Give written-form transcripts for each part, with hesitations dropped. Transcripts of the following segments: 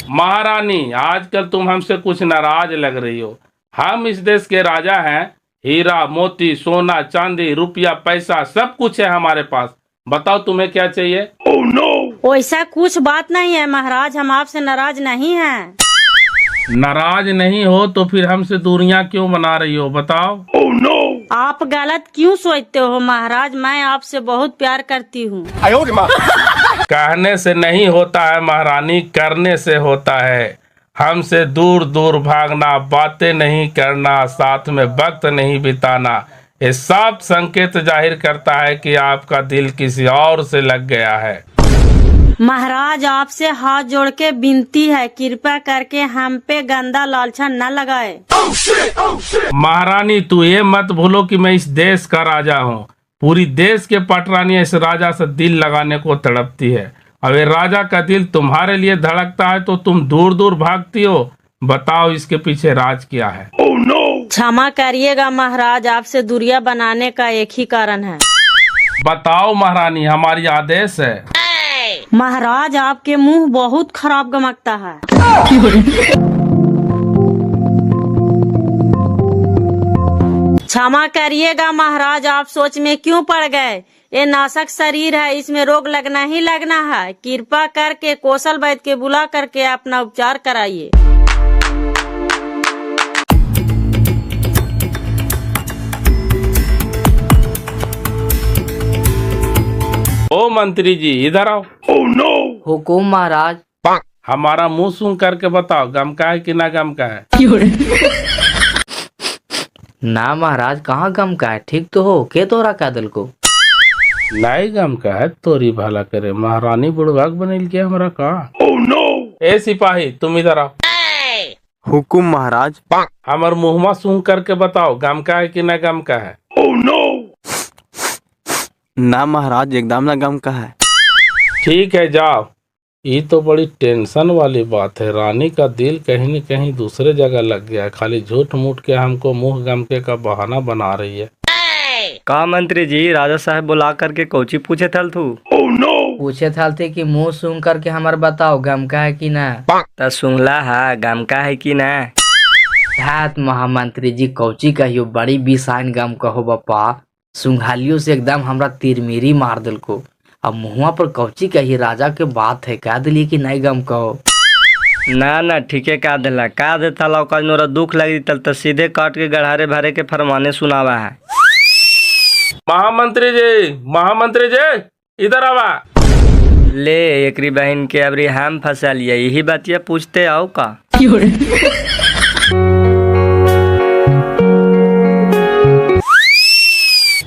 महारानी, आजकल तुम हमसे कुछ नाराज लग रही हो। हम इस देश के राजा हैं। हीरा मोती सोना चांदी रुपया पैसा सब कुछ है हमारे पास। बताओ तुम्हें क्या चाहिए? Oh, no! वैसा कुछ बात नहीं है महाराज, हम आपसे नाराज नहीं हैं। नाराज नहीं हो तो फिर हमसे दूरियां क्यों बना रही हो? बताओ। Oh, no! आप गलत क्यों सोचते हो महाराज, मैं आपसे बहुत प्यार करती हूँ। कहने से नहीं होता है महारानी, करने से होता है। हमसे दूर दूर भागना, बातें नहीं करना, साथ में वक्त नहीं बिताना, ये सब संकेत जाहिर करता है कि आपका दिल किसी और से लग गया है। महाराज आपसे हाथ जोड़ के विनती है, कृपया करके हम पे गंदा लालचा न लगाए। महारानी, तू ये मत भूलो कि मैं इस देश का राजा हूँ। पूरी देश के पटरानी इस राजा से दिल लगाने को तड़पती है। अब ये राजा का दिल तुम्हारे लिए धड़कता है तो तुम दूर दूर भागती हो। बताओ इसके पीछे राज क्या है? Oh, no! क्षमा करिएगा महाराज, आपसे दूरियां बनाने का एक ही कारण है। बताओ महारानी, हमारी आदेश है। महाराज आपके मुंह बहुत खराब गमकता है। क्षमा करिएगा महाराज, आप सोच में क्यों पड़ गए? ये नाशक शरीर है, इसमें रोग लगना ही लगना है। कृपा करके कौशल वैद्य के बुला करके अपना उपचार कराइए। ओ मंत्री जी, इधर आओ। Oh, no! हुकुम महाराज। हमारा मुंह सूंघ करके बताओ, गम का है कि ना गम का है? ना महाराज, कहाँ गम का है, ठीक तो हो के तोरा का दिल को। नहीं गम का है, तोरी भला करे। महारानी बुड़वाक बनिल के हमरा का। Oh, no! ए सिपाही, तुम इधर आओ। हुकुम महाराज। हमार मुहमा सूंघ करके बताओ, गम का है कि ना गम का है? Oh, no! ना महाराज, एकदम ना गम का है। ठीक है, जाओ। ये तो बड़ी टेंशन वाली बात है। रानी का दिल कहीं न कहीं दूसरे जगह लग गया है। खाली झूठ मूठ के हमको मुंह गमके का बहाना बना रही है। का मंत्री जी, राजा साहब बुला करके कोची पूछे थल तू? Oh, no! पूछे थे कि मुंह सूंघ करके हमार बताओ गम का है कि ना। त सुनला है गम का है कि ना? धात महामंत्री जी, कौची कहियो, बड़ी बिसाइन गम कहो बप्पा। सुंघालियों से एकदम हमरा तिरमिरी मार दिल को। अब मुहुआ पर कौची कही, राजा के बात है, कह दिली कि नहीं गम कहो। ना ना, ठीके का देला, का देता लौका नोरा दुख लगी तल तो सीधे काट के गढ़ारे भरे के फरमाने सुनावा है। महामंत्री जी, इधर आवा। ले एकरी बहन के अबरी हम फंसल यही बातिया पूछते आओ का।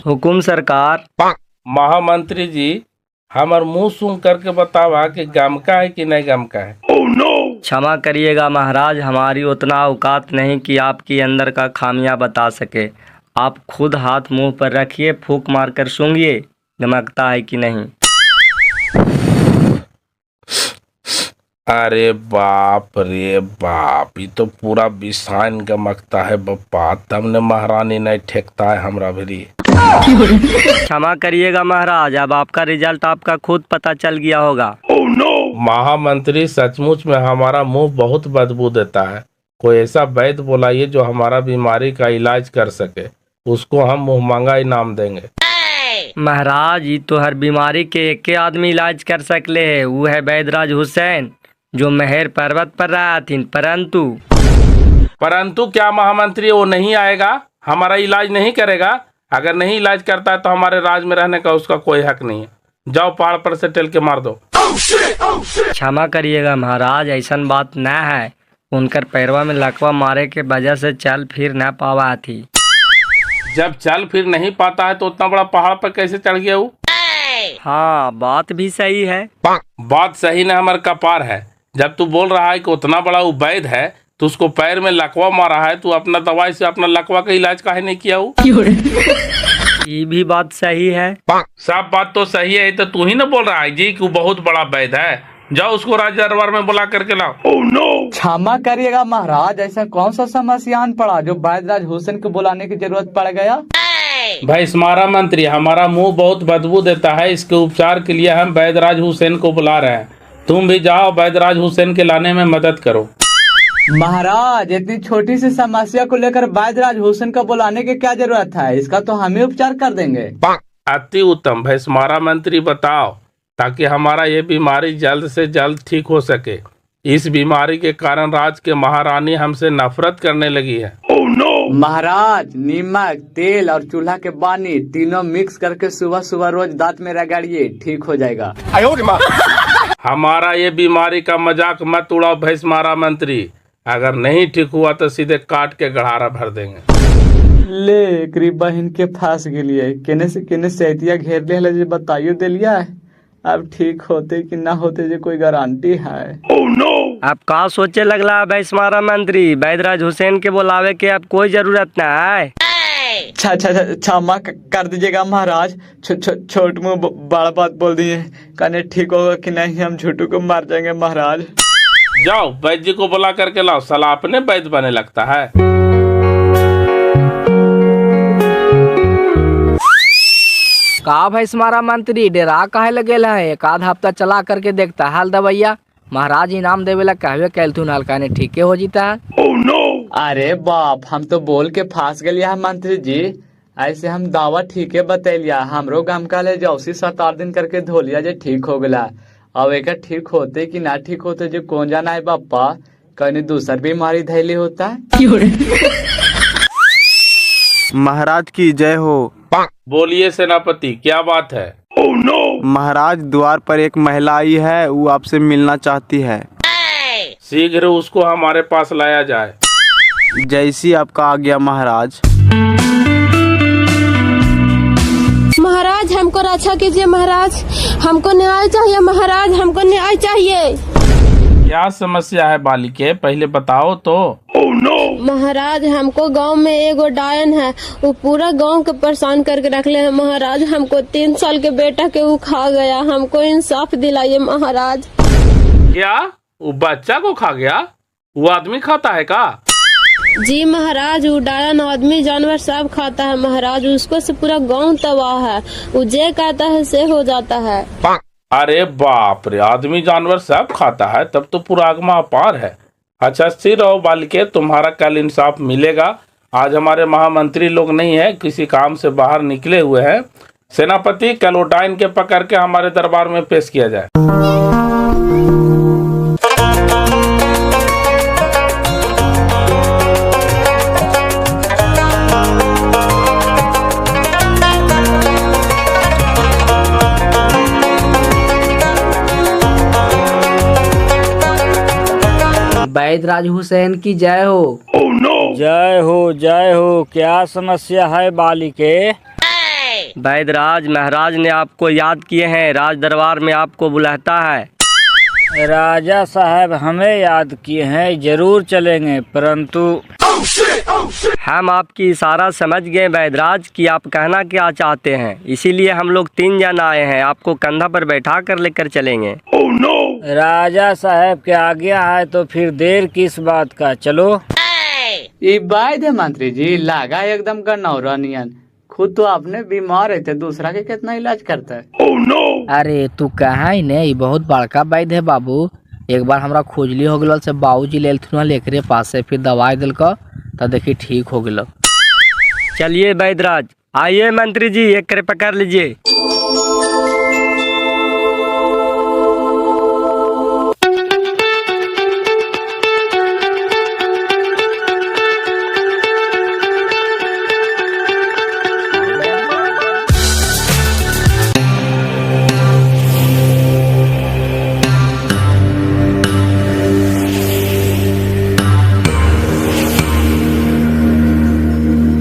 हुकुम सरकार। महामंत्री जी, हमार मुंह सूंघ करके बतावा कि गम का है कि नहीं गम का है? Oh, no! क्षमा करिएगा महाराज, हमारी उतना औकात नहीं कि आपकी अंदर का खामियां बता सके। आप खुद हाथ मुंह पर रखिए, फूंक मार कर सूंघिए, गमकता है कि नहीं। अरे बाप रे बाप, ये तो पूरा बिसाइन गमकता है बप्पा। तमने महारानी नहीं ठेकता है हमरा भरी। क्षमा करिएगा महाराज, अब आपका रिजल्ट आपका खुद पता चल गया होगा। Oh, no! महामंत्री, सचमुच में हमारा मुंह बहुत बदबू देता है। कोई ऐसा वैद्य बुलाइए जो हमारा बीमारी का इलाज कर सके, उसको हम मुंह मांगा इनाम देंगे। महाराज, ये तो हर बीमारी के एक आदमी इलाज कर सकले है, वो है वैद्यराज हुसैन जो मेहर पर्वत पर रहा थी। परंतु क्या महामंत्री, वो नहीं आएगा, हमारा इलाज नहीं करेगा? अगर नहीं इलाज करता है तो हमारे राज में रहने का उसका कोई हक नहीं है। जाओ पहाड़ पर से टेल के मार दो। क्षमा करिएगा महाराज, ऐसा बात न है। उनकर पैरवा में लकवा मारे के वजह से चल फिर न पावा थी। जब चल फिर नहीं पाता है तो उतना बड़ा पहाड़ पर कैसे चढ़ गया वो? हाँ, बात भी सही है। बात सही न हमारे कपार है। जब तू बोल रहा है कि उतना बड़ा वो वैद्य है तो उसको पैर में लकवा मारा है, तू अपना दवाई से अपना लकवा का इलाज काहे नहीं किया वो? ये भी बात सही है। सब बात तो सही है, तो तू ही ना बोल रहा है जी कि वो बहुत बड़ा वैद्य है। जाओ उसको राज दरबार में बुला करके लाओ। Oh, no! क्षमा करिएगा महाराज, ऐसा कौन सा समस्या आन पड़ा जो वैद्यराज हुसैन को बुलाने की जरूरत पड़ गया? भाई स्मारा मंत्री, हमारा मुंह बहुत बदबू देता है, इसके उपचार के लिए हम वैद्यराज हुसैन को बुला रहे हैं। तुम भी जाओ वैद्यराज हुसैन के लाने में मदद करो। महाराज, इतनी छोटी सी समस्या को लेकर वैद्यराज हुसैन को बुलाने की क्या जरूरत है? इसका तो हम ही उपचार कर देंगे। अति उत्तम भैस्मारा मंत्री, बताओ, ताकि हमारा ये बीमारी जल्द से जल्द ठीक हो सके। इस बीमारी के कारण राज के महारानी हमसे नफरत करने लगी है। महाराज, नीमक, तेल और चूल्हा के पानी तीनों मिक्स करके सुबह सुबह रोज दांत में रगड़िए, ठीक हो जाएगा। हमारा ये बीमारी का मजाक मत उड़ाओ भैस्मारा मंत्री। अगर नहीं ठीक हुआ तो सीधे काट के गड़ारा भर देंगे। ले एकरी बहन के फांस गेलिए, केने से एहतिया घेर ले जे बताइयो देलिया है। अब ठीक होते कि ना होते जो कोई गारंटी है? आप का सोचे लगला भैस्मारा मंत्री? वैद्यराज हुसैन के बुलावे के अब कोई जरूरत ना है। क्षमा कर दीजिएगा महाराज, छोट मुंह बड़ा बात बोल दिए। कहने ठीक होगा कि नहीं, हम झूठू को मार जाएंगे महाराज। जाओ वैद्य जी को बुला करके लाओ, साला अपने वैद्य बने लगता है। का भैस्मारा मंत्री डेरा काहे लगेल है? एक आध हफ्ता चला करके देखता हाल दवैया। महाराज इनाम देवेला कहवे कैलथुन हल्का ने ठीके हो जीता है। अरे बाप, हम तो बोल के फांस गलिया है मंत्री जी। ऐसे हम दावा ठीके बतैलिया। हमरो गांव का ले जौसी 7-8 दिन करके धोलिया जे ठीक हो गला। अब एक ठीक होते कि ना ठीक होते जो कौन जाना है बापा। कहीं दूसर बीमारी धैली होता है। महाराज की जय हो। बोलिए सेनापति, क्या बात है? महाराज, द्वार पर एक महिला आई है, वो आपसे मिलना चाहती है। शीघ्र उसको हमारे पास लाया जाए। जैसी आपका आज्ञा महाराज। महाराज, हमको रक्षा कीजिए महाराज, हमको न्याय चाहिए महाराज, हमको न्याय चाहिए। क्या समस्या है बालिके, पहले बताओ तो। महाराज, हमको गांव में एगो डायन है, वो पूरा गांव को परेशान करके रख ले है महाराज। हमको 3 साल के बेटा के वो खा गया, हमको इंसाफ दिलाइए महाराज। क्या वो बच्चा को खा गया? वो आदमी खाता है का? जी महाराज, वो डायन आदमी जानवर सब खाता है महाराज। उसको से पूरा गांव तबाह है, वो जे कहता है से हो जाता है। अरे बाप रे, आदमी जानवर सब खाता है, तब तो पूरा आगमा अपार है। अच्छा स्थिर रहो बालिके, तुम्हारा कल इंसाफ मिलेगा। आज हमारे महामंत्री लोग नहीं है, किसी काम से बाहर निकले हुए हैं। सेनापति, कल वो डायन के पकड़ के हमारे दरबार में पेश किया जाए। वैद्यराज हुसैन की जय हो। जय हो जय हो। क्या समस्या है बालिके? वैद्यराज महाराज ने आपको याद किए हैं, राज दरबार में आपको बुलाता है। राजा साहब हमें याद किए हैं, जरूर चलेंगे, परंतु हम आपकी इशारा समझ गए वैद्यराज कि आप कहना क्या चाहते हैं, इसीलिए हम लोग 3 जन आए हैं, आपको कंधा पर बैठा कर लेकर चलेंगे। राजा साहब के आज्ञा है तो फिर देर किस बात का, चलो। ये बात है मंत्री जी, लागा एकदम गन्नौरा नियन। खुद तो आपने बीमार रहते, दूसरा के कितना इलाज करता है। अरे तू कहा ही नहीं, बहुत बड़का वैद्य है बाबू। एक बार हमरा खोजली हो गल से बाबूजी ले एकरे पास से, फिर दवाई दिल का तो देखी ठीक हो गल। चलिए वैद्यराज, आइए मंत्री जी, एक करे पकड़ लीजिए।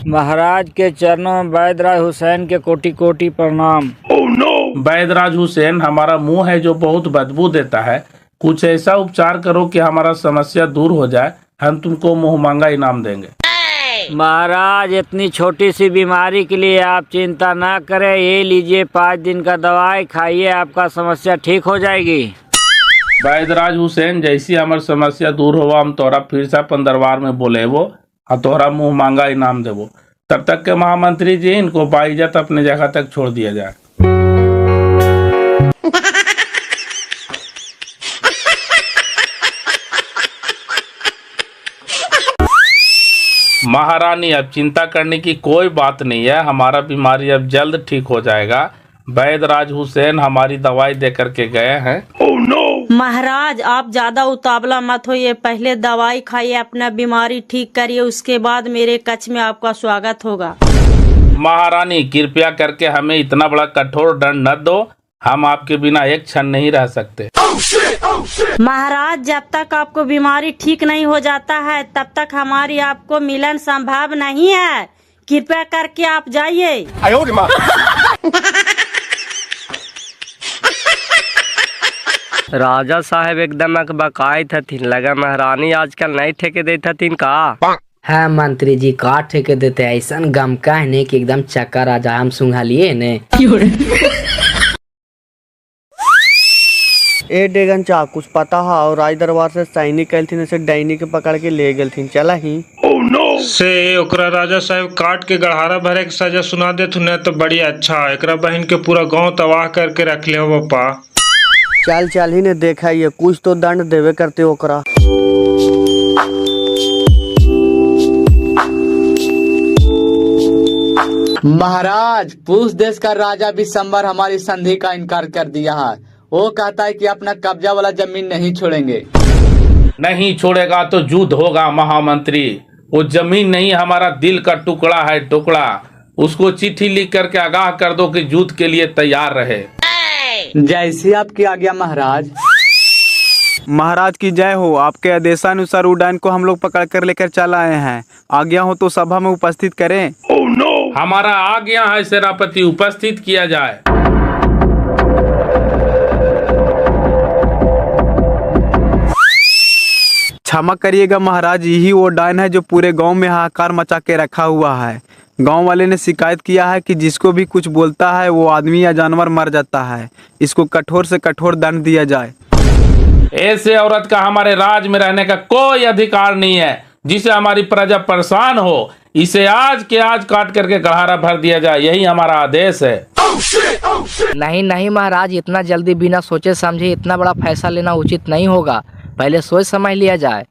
महाराज के चरणों में वैद्यराज हुसैन के कोटि कोटि प्रणाम। वैद्यराज हुसैन, हमारा मुंह है जो बहुत बदबू देता है, कुछ ऐसा उपचार करो कि हमारा समस्या दूर हो जाए। हम तुमको मुंह मांगा इनाम देंगे। महाराज, इतनी छोटी सी बीमारी के लिए आप चिंता ना करें, ये लीजिए 5 दिन का दवाई खाइए, आपका समस्या ठीक हो जाएगी। वैद्यराज हुसैन, जैसी हमारी समस्या दूर होगा हम तोरा फिर से अपन दरबार में बोले वो और तोहरा मुंह मांगा इनाम देवो। तब तक के महामंत्री जी, इनको बाइज्जत अपने जगह तक छोड़ दिया जाए। महारानी अब चिंता करने की कोई बात नहीं है, हमारा बीमारी अब जल्द ठीक हो जाएगा। वैद्यराज हुसैन हमारी दवाई दे करके गए हैं। महाराज आप ज्यादा उतावला मत होइए, पहले दवाई खाइए, अपना बीमारी ठीक करिए, उसके बाद मेरे कक्ष में आपका स्वागत होगा। महारानी कृपया करके हमें इतना बड़ा कठोर दंड न दो, हम आपके बिना एक क्षण नहीं रह सकते। महाराज जब तक आपको बीमारी ठीक नहीं हो जाता है तब तक हमारी आपको मिलन संभव नहीं है, कृपया करके आप जाइए। राजा साहब एकदम अकबकाई थथिन, लगा महारानी आजकल नहीं ठेके दे थथिन का। हाँ मंत्री जी का ठेके देते ऐसा गम का है ने कि एकदम चक्का राजा हम सुंघालिए ने। ए डेगन चा कुछ पता है और राज दरबार से सैनिक कैल थी से डाइनी के पकड़ के ले गए थी, चला ही से ओकरा राजा साहब काट के गढ़ारा भरे के सजा सुना दे तू तो बड़ी अच्छा। एकरा बहन के पूरा गांव तबाह करके रख ले हो पप्पा। चल चल ही ने देखा ये कुछ तो दंड देवे करते ओकरा। महाराज पूछ देश का राजा विशंबर हमारी संधि का इनकार कर दिया है। वो कहता है कि अपना कब्जा वाला जमीन नहीं छोड़ेंगे। नहीं छोड़ेगा तो युद्ध होगा महामंत्री। वो जमीन नहीं हमारा दिल का टुकड़ा है, टुकड़ा। उसको चिट्ठी लिख करके आगाह कर दो कि युद्ध के लिए तैयार रहे। जैसी आपकी आज्ञा महाराज। महाराज की जय हो। आपके आदेशानुसार उड़ान को हम लोग पकड़ कर लेकर चल आए हैं। आज्ञा हो तो सभा में उपस्थित करें। हमारा आज्ञा है सेनापति, उपस्थित किया जाए। क्षमा करिएगा महाराज, यही वो डायन है जो पूरे गांव में हाहाकार मचा के रखा हुआ है। गांव वाले ने शिकायत किया है कि जिसको भी कुछ बोलता है वो आदमी या जानवर मर जाता है। इसको कठोर से कठोर दंड दिया जाए। ऐसे औरत का हमारे राज में रहने का कोई अधिकार नहीं है। जिसे हमारी प्रजा परेशान हो इसे आज के आज काट करके गढ़ारा भर दिया जाए, यही हमारा आदेश है। नहीं नहीं महाराज, इतना जल्दी बिना सोचे समझे इतना बड़ा फैसला लेना उचित नहीं होगा, पहले सोच समझ लिया जाए।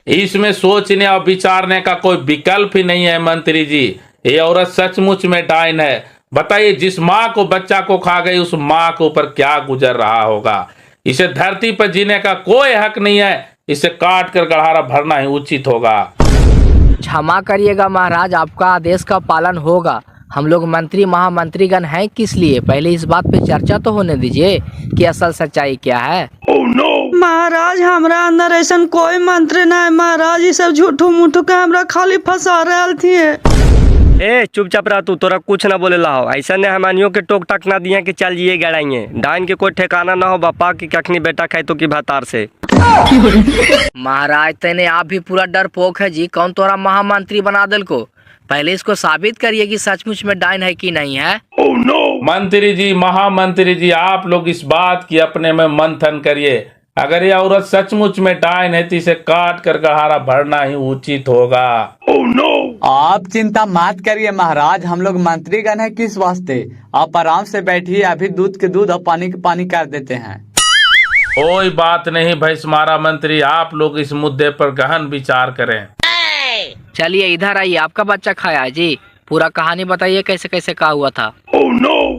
इसमें सोचने और विचारने का कोई विकल्प ही नहीं है मंत्री जी। ये औरत सचमुच में डायन है। बताइए, जिस माँ को बच्चा को खा गई उस माँ के ऊपर क्या गुजर रहा होगा। इसे धरती पर जीने का कोई हक नहीं है। इसे काट कर गढ़ारा भरना ही उचित होगा। क्षमा करिएगा महाराज, आपका आदेश का पालन होगा। हम लोग मंत्री महामंत्रीगण हैं किस लिए, पहले इस बात पे चर्चा तो होने दीजिए कि असल सच्चाई क्या है। महाराज हमरा अंदर ऐसा कोई मंत्र न है महाराज, ये सब झूठू मूठू के हमरा खाली फंसा रहे थी। ए चुपचाप रह तू, तोरा कुछ ना बोले लाओ। ऐसा ने हमानियों के टोक टाक ना दिया कि चल जिए गड़ाइए। डाइन के कोई ठिकाना ना हो बापा की कखनी बेटा खाए तो की भातार से। महाराज तेने आप भी पूरा डरपोक है जी, कौन तोरा महामंत्री बना दिल को। पहले इसको साबित करिए कि सचमुच में डाइन है कि नहीं है। मंत्री जी, महामंत्री जी, आप लोग इस बात की अपने में मंथन करिए। अगर यह औरत सचमुच में डायन है तो इसे काट कर गढ़ारा भरना ही उचित होगा। आप चिंता मत करिए महाराज, हम लोग मंत्रीगण है किस वास्ते। आप आराम से बैठिए, अभी दूध के दूध और पानी के पानी कर देते हैं। कोई बात नहीं भैंसमारा मंत्री, आप लोग इस मुद्दे पर गहन विचार करें। चलिए इधर आइए, आपका बच्चा खाया है जी, पूरा कहानी बताइए कैसे कैसे क्या हुआ था।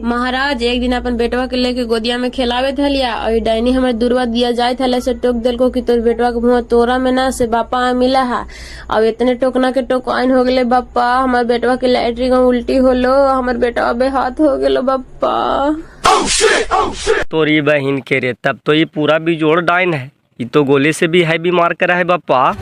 महाराज एक दिन अपन बेटवा के लेके गोदिया में खिलावे थलिया और डायनी हमारे दुर्वा दिया जाए थले से टोक दिल को कि तोर बेटवा के मुँह तोरा में ना से बापा मिला है। अब इतने टोकना के टोकाइन हो गए बापा, हमारे बेटवा के लैट्रिन उल्टी होलो, हमारे बेटवा बेहाथ हो गलो बापा। तोरी बहन के रे, तब तो ये पूरा बिजोड़ डाइन है। ये तो गोले से भी है बीमार करा है बापा।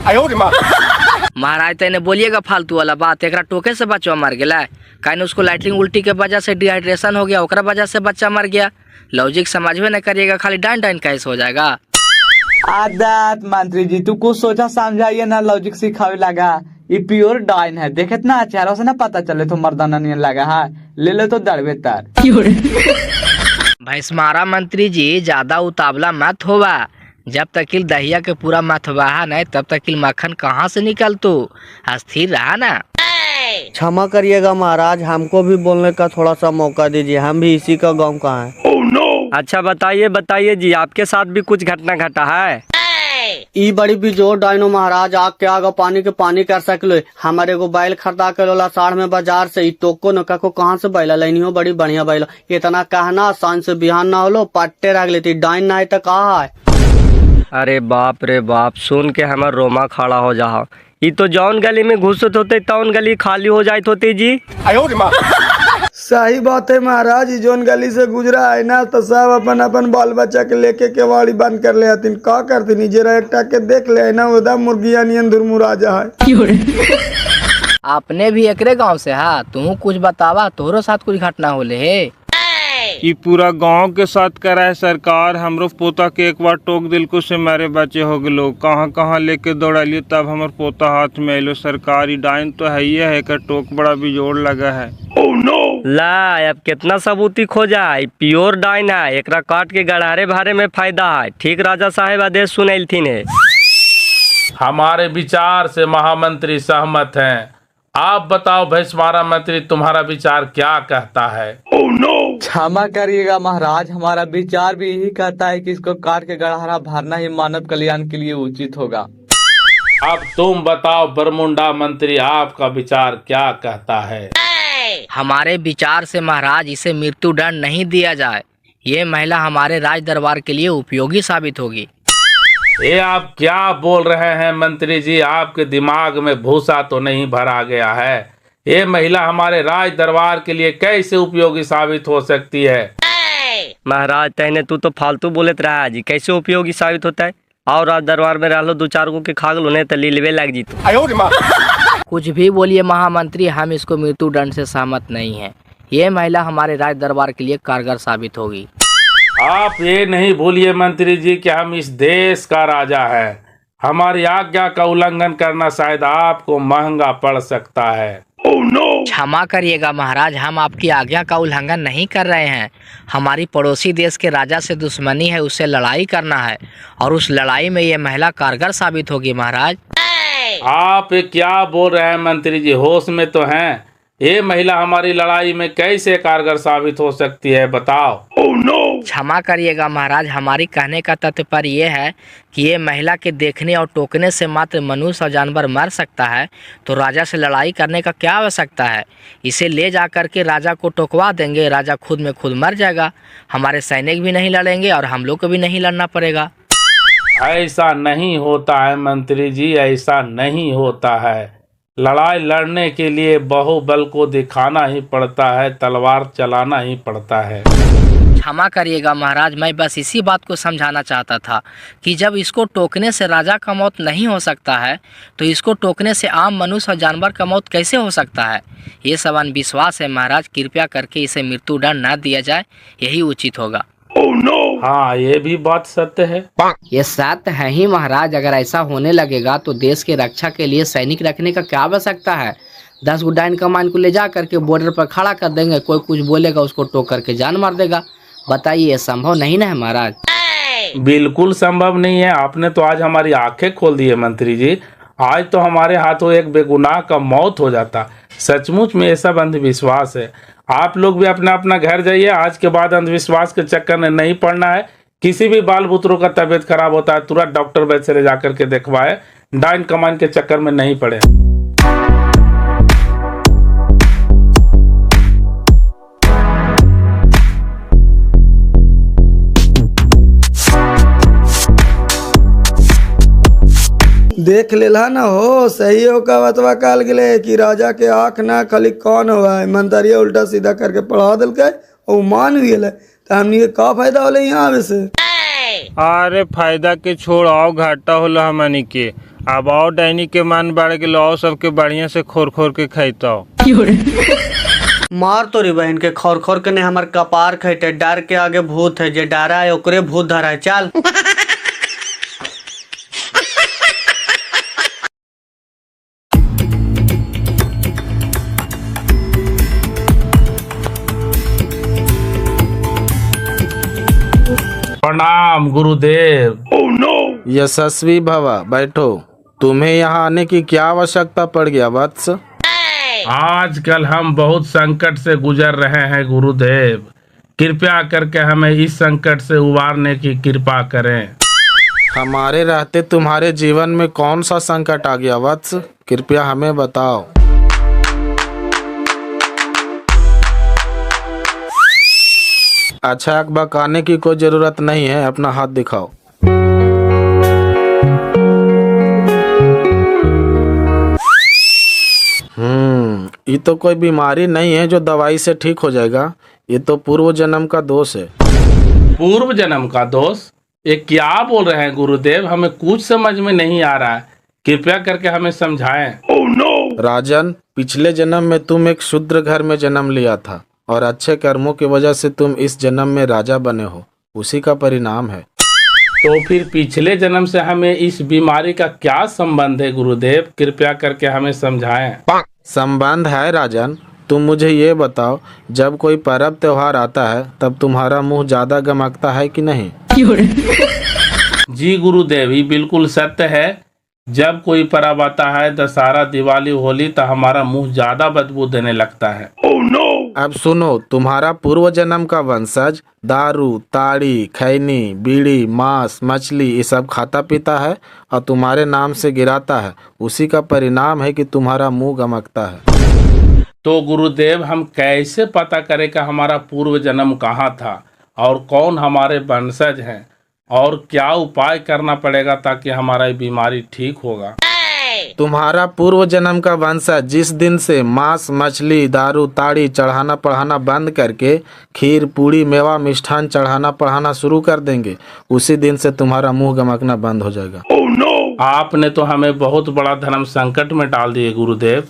महाराज तेने बोलिएगा फालतू वाला बात, एक टोके से बच्चा मर गया कहीं उसको लैट्रिन उल्टी के वजह से डिहाइड्रेशन हो गया, ओकरा वजह से बच्चा मर गया। लॉजिक समझवे न करिएगा, खाली डाइन डाइन कैसे हो जाएगा। आदत मंत्री जी, तू कुछ सोचा समझाइए ना, लॉजिक सिखावे लगा। ये प्योर डाइन है, देखत ना चेहरा से ना पता चले तो मर्दाना नहीं लगा है। ले ले तो दड़वे तार। भैंसमारा मंत्री जी ज्यादा उतावला मत होवा, जब तक दहिया के पूरा मथवा नहीं तब तक मक्खन कहाँ से निकल तू, अस्थिर रहा ना। क्षमा करिएगा महाराज, हमको भी बोलने का थोड़ा सा मौका दीजिए, हम भी इसी का गांव का हैं। अच्छा बताइए बताइए जी, आपके साथ भी कुछ घटना घटा है। ई बड़ी बिजोर डाइनो महाराज आग के आग और पानी के पानी कर सकलो। हमारे एगो बैल खरीदा के लोला साढ़ में बाजार से, ई टोको नका को कहाँ से बैला लेनियो, बड़ी बढ़िया बैला। इतना कहना आसान से बिहान ना होलो पट्टे रख लेती, डाइन ना तो कहा है। अरे बाप रे बाप, सुन के हमार रोमा खड़ा हो जा। ये तो जौन गली में घुसत होते तौन गली खाली हो जात होती जी। सही बात है महाराज, जोन गली से गुजरा है ना तो सब अपन अपन बाल बच्चा के लेके केवाड़ी बंद कर ले हथिन। का करती जरा एक के देख ले ना, उदा मुर्गिया नियन धुरमुरा जा है। आपने भी एकरे गांव से हा, तू कुछ बतावा, तोहरो साथ कुछ घटना होले है? ई पूरा गांव के साथ करा है सरकार। हमरो पोता के एक बार टोक दिल को से मारे बचे हो गलो, कहाँ कहाँ लेके दौड़लियो तब हमर पोता हाथ में आइलो। सरकारी डाइन तो है ही है, का टोक बड़ा बिजोड़ लगा है। ला अब कितना सबूती खो जाए, प्योर डाइन है, एकरा काट के गड़ारे भारे में फायदा है। ठीक राजा साहेब आदेश सुनैलथिन है। हमारे विचार से महामंत्री सहमत हैं। आप बताओ भैंसवारा मंत्री, तुम्हारा विचार क्या कहता है? क्षमा करिएगा महाराज, हमारा विचार भी यही कहता है कि इसको काट के गड़ारा भरना ही मानव कल्याण के लिए उचित होगा। अब तुम बताओ बरमुंडा मंत्री, आपका विचार क्या कहता है? हमारे विचार से महाराज इसे मृत्यु दंड नहीं दिया जाए, ये महिला हमारे राज दरबार के लिए उपयोगी साबित होगी। ये आप क्या बोल रहे हैं मंत्री जी? आपके दिमाग में भूसा तो नहीं भरा गया है? ये महिला हमारे राज दरबार के लिए कैसे उपयोगी साबित हो सकती है? महाराज तहने तू तो फालतू बोलत रहा जी, कैसे उपयोगी साबित होता है? और राज दरबार में रहलो दो चार गो के खा गलो नहीं तो लीलवे लग जीतो। कुछ भी बोलिए महामंत्री, हम इसको मृत्यु दंड से सहमत नहीं है। ये महिला हमारे राज दरबार के लिए कारगर साबित होगी। आप ये नहीं भूलिए मंत्री जी कि हम इस देश का राजा है। हमारी आज्ञा का उल्लंघन करना शायद आपको महंगा पड़ सकता है। क्षमा करिएगा महाराज, हम आपकी आज्ञा का उल्लंघन नहीं कर रहे हैं। हमारी पड़ोसी देश के राजा से दुश्मनी है, उससे लड़ाई करना है और उस लड़ाई में ये महिला कारगर साबित होगी महाराज। आप क्या बोल रहे हैं मंत्री जी? होश में तो हैं? ये महिला हमारी लड़ाई में कैसे कारगर साबित हो सकती है, बताओ। क्षमा करिएगा महाराज, हमारी कहने का तात्पर्य ये है कि ये महिला के देखने और टोकने से मात्र मनुष्य और जानवर मर सकता है, तो राजा से लड़ाई करने का क्या आवश्यकता है? इसे ले जा करके राजा को टोकवा देंगे, राजा खुद में खुद मर जाएगा। हमारे सैनिक भी नहीं लड़ेंगे और हम लोग को भी नहीं लड़ना पड़ेगा। ऐसा नहीं होता है मंत्री जी, ऐसा नहीं होता है। लड़ाई लड़ने के लिए बाहुबल को दिखाना ही पड़ता है, तलवार चलाना ही पड़ता है। क्षमा करिएगा महाराज, मैं बस इसी बात को समझाना चाहता था कि जब इसको टोकने से राजा का मौत नहीं हो सकता है, तो इसको टोकने से आम मनुष्य और जानवर का मौत कैसे हो सकता है? ये सब अंधविश्वास है महाराज, कृपया करके इसे मृत्यु दंड न दिया जाए, यही उचित होगा। हाँ, ये भी बात सत्य है। ये सत्य है ही महाराज, अगर ऐसा होने लगेगा तो देश की रक्षा के लिए सैनिक रखने का क्या आवश्यकता है? 10 गो डाइन कमान को ले जा करके बॉर्डर पर खड़ा कर देंगे, कोई कुछ बोलेगा उसको टोक करके जान मार देगा। बताइए, ये संभव नहीं ना है महाराज? बिल्कुल संभव नहीं है। आपने तो आज हमारी आंखें खोल दी है मंत्री जी। आज तो हमारे हाथों एक बेगुनाह का मौत हो जाता। सचमुच में ये सब अंधविश्वास है। आप लोग भी अपना अपना घर जाइए। आज के बाद अंधविश्वास के चक्कर में नहीं पड़ना है। किसी भी बाल बुतरों का तबीयत खराब होता है, तुरंत डॉक्टर वैद्य से ले जाकर के दिखवाए। डाइन कमान के चक्कर में नहीं पड़े। देख लेला ना हो, सही हो का बतवा काल गले कि राजा के आँख ना खाली कौन हुआ है, मंतरिया उल्टा सीधा करके पढ़ा दिल के और मान भी गए। तो हमनी के का फायदा होले यहाँ आवे से? अरे फायदा के छोड़, आओ घाटा होला हमनी के। अब आओ डाइनी के मान बढ़ गए, आओ सबके बढ़िया से खोर खोर के खाइता। मार तोरी बहन के खोर खोर के ने हमार कपार खैटे। डर के आगे भूत है, जे डरा है ओकरे भूत धरा है। चल प्रणाम गुरुदेव। यशस्वी भवा, बैठो। तुम्हें यहाँ आने की क्या आवश्यकता पड़ गया वत्स? आजकल हम बहुत संकट से गुजर रहे हैं गुरुदेव। कृपया करके हमें इस संकट से उबारने की कृपा करें। हमारे रहते तुम्हारे जीवन में कौन सा संकट आ गया वत्स? कृपया हमें बताओ। अच्छा, आग बकाने की कोई जरूरत नहीं है, अपना हाथ दिखाओ। ये तो कोई बीमारी नहीं है जो दवाई से ठीक हो जाएगा। ये तो पूर्व जन्म का दोष है। पूर्व जन्म का दोष? ये क्या बोल रहे हैं गुरुदेव? हमें कुछ समझ में नहीं आ रहा है, कृपया करके हमें समझाएं। राजन, पिछले जन्म में तुम एक शूद्र घर में जन्म लिया था और अच्छे कर्मों की वजह से तुम इस जन्म में राजा बने हो, उसी का परिणाम है। तो फिर पिछले जन्म से हमें इस बीमारी का क्या संबंध है गुरुदेव? कृपया करके हमें समझाएं। संबंध है राजन। तुम मुझे ये बताओ, जब कोई पर्व त्योहार आता है तब तुम्हारा मुंह ज्यादा गमकता है कि नहीं? जी गुरुदेव, ये बिल्कुल सत्य है। जब कोई पर्व आता है, दशहरा, दिवाली, होली, तो हमारा मुंह ज्यादा बदबू देने लगता है। अब सुनो, तुम्हारा पूर्व जन्म का वंशज दारू, ताड़ी, खैनी, बीड़ी, मांस, मछली ये सब खाता पीता है और तुम्हारे नाम से गिराता है, उसी का परिणाम है कि तुम्हारा मुंह गमकता है। तो गुरुदेव, हम कैसे पता करें कि हमारा पूर्व जन्म कहाँ था और कौन हमारे वंशज हैं, और क्या उपाय करना पड़ेगा ताकि हमारा ये बीमारी ठीक होगा? तुम्हारा पूर्व जन्म का वंशज जिस दिन से मांस, मछली, दारू, ताड़ी चढ़ाना पढ़ाना बंद करके खीर, पूड़ी, मेवा, मिष्ठान चढ़ाना पढ़ाना शुरू कर देंगे, उसी दिन से तुम्हारा मुंह गमकना बंद हो जाएगा। आपने तो हमें बहुत बड़ा धर्म संकट में डाल दिए गुरुदेव।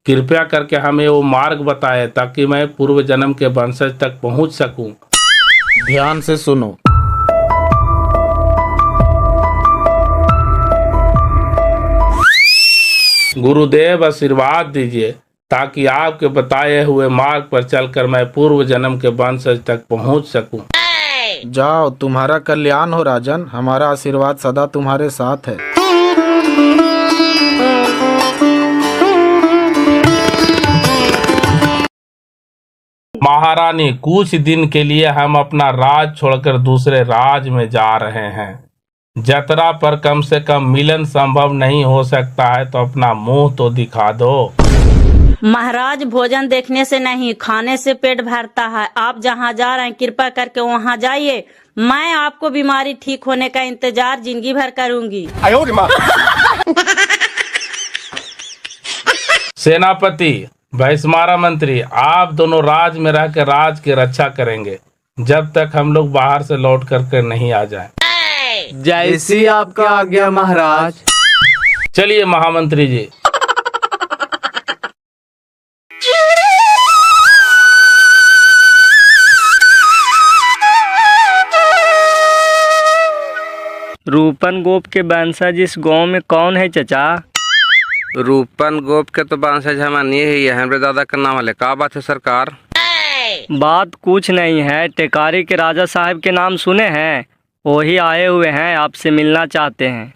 कृपया करके हमें वो मार्ग बताएं ताकि मैं पूर्व जन्म के वंशज तक पहुंच सकूं। ध्यान से सुनो। गुरुदेव, आशीर्वाद दीजिए ताकि आपके बताए हुए मार्ग पर चलकर मैं पूर्व जन्म के वंशज तक पहुंच सकूं। जाओ, तुम्हारा कल्याण हो राजन। हमारा आशीर्वाद सदा तुम्हारे साथ है। महारानी, कुछ दिन के लिए हम अपना राज छोड़कर दूसरे राज में जा रहे हैं। जतरा पर कम से कम मिलन संभव नहीं हो सकता है, तो अपना मुंह तो दिखा दो। महाराज, भोजन देखने से नहीं, खाने से पेट भरता है। आप जहाँ जा रहे हैं कृपा करके वहाँ जाइए। मैं आपको बीमारी ठीक होने का इंतजार जिंदगी भर करूंगी। सेनापति, भैंसमारा मंत्री, आप दोनों राज में रहकर राज की रक्षा करेंगे जब तक हम लोग बाहर से लौट कर नहीं आ जाएं। जैसी आपका आज्ञा महाराज। चलिए महामंत्री जी। रूपन गोप के वंशज इस गांव में कौन है चचा? रूपन गोप के तो वंशज हमारे ही है। हमारे दादा का नाम है। क्या बात है सरकार? बात कुछ नहीं है, टेकारी के राजा साहब के नाम सुने हैं? वही आए हुए हैं, आपसे मिलना चाहते हैं।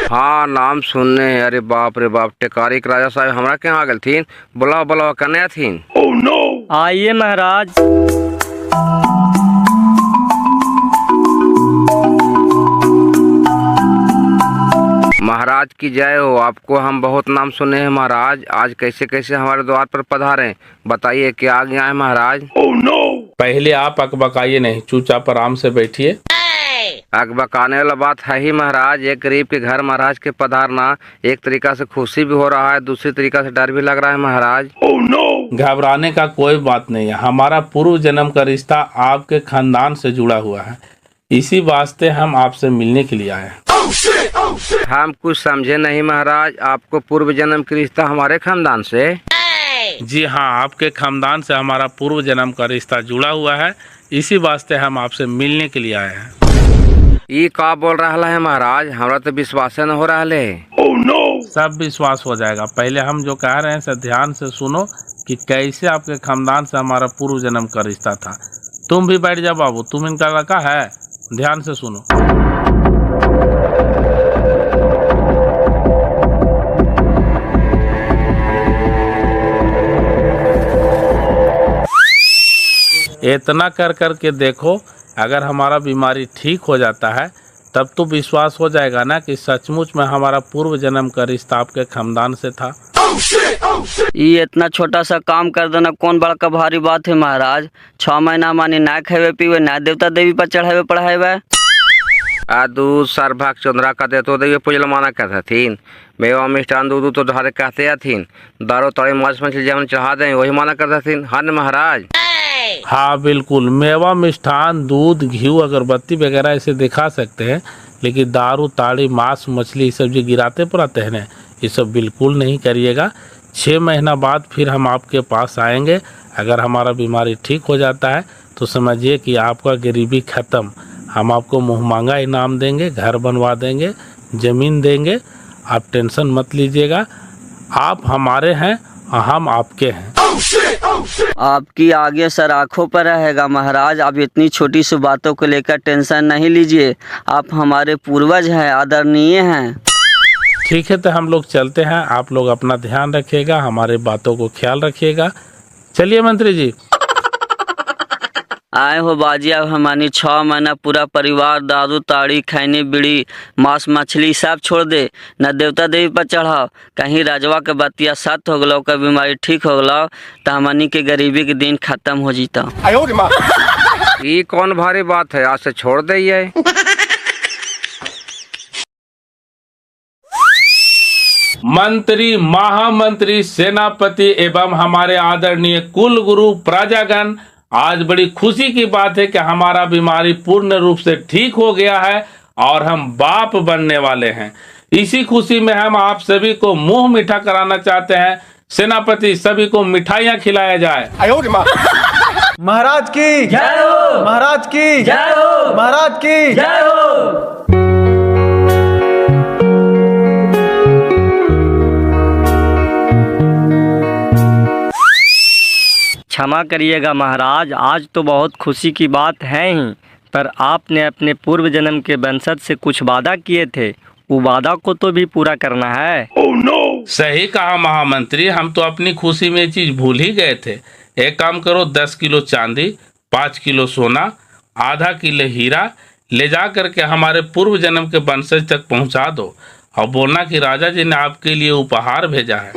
हाँ, नाम सुनने। अरे बाप रे बाप, टेकारी के राजा साहब हमारा क्या आ गल थीन? बुलाओ बुलाओ, कन्या थीन। आइए महाराज। महाराज की जय हो। आपको हम बहुत नाम सुने हैं महाराज। आज कैसे कैसे हमारे द्वार पर पधारे, बताइए क्या आज्ञा है महाराज? पहले आप अकबकाइए नहीं, चुपचाप आराम से बैठिए। अकबकाने वाला बात है ही महाराज। एक गरीब के घर महाराज के पधारना एक तरीका से खुशी भी हो रहा है, दूसरी तरीका से डर भी लग रहा है महाराज। घबराने का कोई बात नहीं है। हमारा पूर्व जन्म का रिश्ता आपके खानदान से जुड़ा हुआ है, इसी वास्ते हम आपसे मिलने के लिए आए हैं। हम कुछ समझे नहीं महाराज। आपको पूर्व जन्म की रिश्ता हमारे खानदान से? जी हाँ, आपके खानदान से हमारा पूर्व जन्म का रिश्ता जुड़ा हुआ है, इसी वास्ते हम आपसे मिलने के लिए आए हैं। ये क्या बोल रहा है महाराज? हमारा तो विश्वास न हो रहा है। सब विश्वास हो जाएगा। पहले हम जो कह रहे हैं सब ध्यान से सुनो कि कैसे आपके खानदान से हमारा पूर्व जन्म का रिश्ता था। तुम भी बैठ जाओ बाबू, तुम इनका लड़का है, ध्यान से सुनो। इतना कर कर के देखो, अगर हमारा बीमारी ठीक हो जाता है तब तो विश्वास हो जाएगा ना कि सचमुच में हमारा पूर्व जन्म का रिश्ता आपके खानदान से था। ये इतना छोटा सा काम कर देना कौन बड़का भारी बात है महाराज। 6 महीना मानी ना खेवे पीवे ना देवता देवी पर चढ़ावे पढ़ावे। दूध सर भाग चंद्रा का देतो देवी पूजल माना कहते थीन। मेवा मिष्ठान दूध तो धारे कहते थीन। दारो तड़े मांस मछली जब चढ़ा दें वही माना करते थीन। हाँ महाराज। हाँ बिल्कुल, मेवा मिष्ठान दूध घी अगरबत्ती वगैरह ऐसे दिखा सकते हैं, लेकिन दारू ताड़ी मांस मछली ये सब जो गिराते पड़ाते हैं ना, ये सब बिल्कुल नहीं करिएगा। 6 महीना बाद फिर हम आपके पास आएंगे। अगर हमारा बीमारी ठीक हो जाता है तो समझिए कि आपका गरीबी ख़त्म। हम आपको मुँह मांगा इनाम देंगे, घर बनवा देंगे, ज़मीन देंगे। आप टेंशन मत लीजिएगा। आप हमारे हैं और हम आपके हैं। आपकी आगे सर आंखों पर रहेगा महाराज। आप इतनी छोटी सी बातों को लेकर टेंशन नहीं लीजिए। आप हमारे पूर्वज हैं, आदरणीय हैं। ठीक है, तो हम लोग चलते हैं। आप लोग अपना ध्यान रखिएगा, हमारे बातों को ख्याल रखिएगा। चलिए मंत्री जी। आए हो बाजी। अब हमारी 6 महीना पूरा परिवार दारू ताड़ी खैनी बीड़ी मांस मछली सब छोड़ दे, न देवता देवी पर चढ़ाओ। कहीं राजवा के बतिया सत हो गलो, का बीमारी ठीक हो गलो तो हमनी के गरीबी के दिन खत्म हो जीता। ये कौन भारी बात है, आज से छोड़ दे। मंत्री महामंत्री सेनापति एवं हमारे आदरणीय कुल गुरु प्रजागण, आज बड़ी खुशी की बात है कि हमारा बीमारी पूर्ण रूप से ठीक हो गया है और हम बाप बनने वाले हैं। इसी खुशी में हम आप सभी को मुंह मीठा कराना चाहते हैं। सेनापति, सभी को मिठाइयाँ खिलाया जाए। महाराज की जय हो, महाराज की जय हो, महाराज की जय हो। क्षमा करिएगा महाराज, आज तो बहुत खुशी की बात है ही, पर आपने अपने पूर्व जन्म के वंशज से कुछ वादा किए थे, वो वादा को तो भी पूरा करना है। सही कहा महामंत्री, हम तो अपनी खुशी में ये चीज भूल ही गए थे। एक काम करो, 10 किलो चांदी, 5 किलो सोना, आधा किलो हीरा ले जा करके हमारे पूर्व जन्म के वंशज तक पहुंचा दो और बोलना कि राजा जी ने आपके लिए उपहार भेजा है।